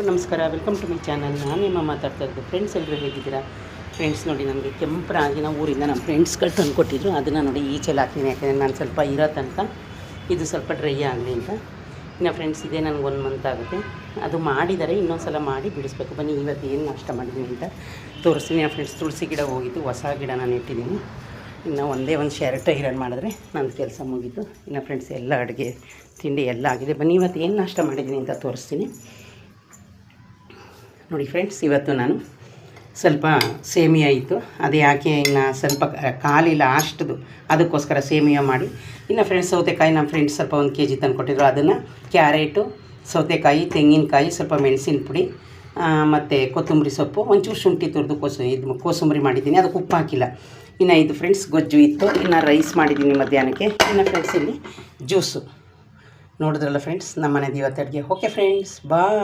ನಮಸ್ಕಾರ, welcome to my channel. ನಾನು ನಿಮ್ಮ ಮಾತಾಡ್ತಾ ಇದ್ದು. ಫ್ರೆಂಡ್ಸ್ ಎಲ್ಲರೂ ಹೇಗಿದ್ದೀರಾ? ಫ್ರೆಂಡ್ಸ್ ನೋಡಿ, ನನಗೆ ಕೆಂಪರಾಗಿನ ಊರಿಂದ ನಮ್ಮ ಫ್ರೆಂಡ್ಸ್ಗಳು ತಂದು ಕೊಟ್ಟಿದ್ರು. ಅದನ್ನು ನೋಡಿ ಈಚೆಲ್ಲ ಹಾಕ್ತೀನಿ, ಯಾಕೆಂದರೆ ನಾನು ಸ್ವಲ್ಪ ಇರೋ ತನಕ ಇದು ಸ್ವಲ್ಪ ಡ್ರೈ ಆಗಲಿ ಅಂತ. ಇನ್ನು ಫ್ರೆಂಡ್ಸ್ ಇದೆ, ನನಗೆ 1 ಮಂತ್ ಆಗುತ್ತೆ. ಅದು ಮಾಡಿದರೆ ಇನ್ನೊಂದು ಸಲ ಮಾಡಿ ಬಿಡಿಸ್ಬೇಕು. ಬನ್ನಿ, ಇವತ್ತು ಏನು ನಾಷ್ಟ ಮಾಡಿದ್ದೀನಿ ಅಂತ ತೋರಿಸ್ತೀನಿ. ಫ್ರೆಂಡ್ಸ್, ತುಳಸಿ ಗಿಡ ಹೋಗಿದ್ದು, ಹೊಸ ಗಿಡ ನಾನು ಇಟ್ಟಿದ್ದೀನಿ. ಇನ್ನು ಒಂದೇ ಒಂದು ಶರ್ಟ್ ಐರನ್ ಮಾಡಿದ್ರೆ ನನ್ನ ಕೆಲಸ ಮುಗೀತು. ಇನ್ನು ಫ್ರೆಂಡ್ಸ್, ಎಲ್ಲ ಅಡುಗೆ ತಿಂಡಿ ಎಲ್ಲ ಆಗಿದೆ. ಬನ್ನಿ, ಇವತ್ತು ಏನು ನಾಷ್ಟ ಮಾಡಿದ್ದೀನಿ ಅಂತ ತೋರಿಸ್ತೀನಿ ನೋಡಿ. ಫ್ರೆಂಡ್ಸ್, ಇವತ್ತು ನಾನು ಸ್ವಲ್ಪ ಸೇಮಿಯಾ ಇತ್ತು, ಅದು ಯಾಕೆ ಇನ್ನು ಸ್ವಲ್ಪ ಕಾಲಿಲ್ಲ ಅಷ್ಟದು, ಅದಕ್ಕೋಸ್ಕರ ಸೇಮಿಯಾ ಮಾಡಿ. ಇನ್ನು ಫ್ರೆಂಡ್ಸ್, ಸೌತೆಕಾಯಿ ನಮ್ಮ ಫ್ರೆಂಡ್ಸ್ ಸ್ವಲ್ಪ 1 kg ತಂದು ಕೊಟ್ಟಿದ್ರು. ಅದನ್ನು ಕ್ಯಾರೆಟು, ಸೌತೆಕಾಯಿ, ತೆಂಗಿನಕಾಯಿ, ಸ್ವಲ್ಪ ಮೆಣಸಿನ ಪುಡಿ ಮತ್ತು ಕೊತ್ತಂಬರಿ ಸೊಪ್ಪು, ಒಂಚೂರು ಶುಂಠಿ ತುರಿದು ಕೋಸಂಬರಿ ಮಾಡಿದ್ದೀನಿ. ಅದಕ್ಕೆ ಉಪ್ಪು ಹಾಕಿಲ್ಲ. ಇನ್ನು ಇದು ಫ್ರೆಂಡ್ಸ್ ಗೊಜ್ಜು ಇತ್ತು. ಇನ್ನು ರೈಸ್ ಮಾಡಿದ್ದೀನಿ ಮಧ್ಯಾಹ್ನಕ್ಕೆ. ಇನ್ನು ಫ್ರೆಂಡ್ಸ್, ಇಲ್ಲಿ ಜ್ಯೂಸು ನೋಡಿದ್ರಲ್ಲ ಫ್ರೆಂಡ್ಸ್, ನಮ್ಮ ಮನೆದು ಇವತ್ತು ಅಡುಗೆ. ಓಕೆ ಫ್ರೆಂಡ್ಸ್, ಬಾಯ್.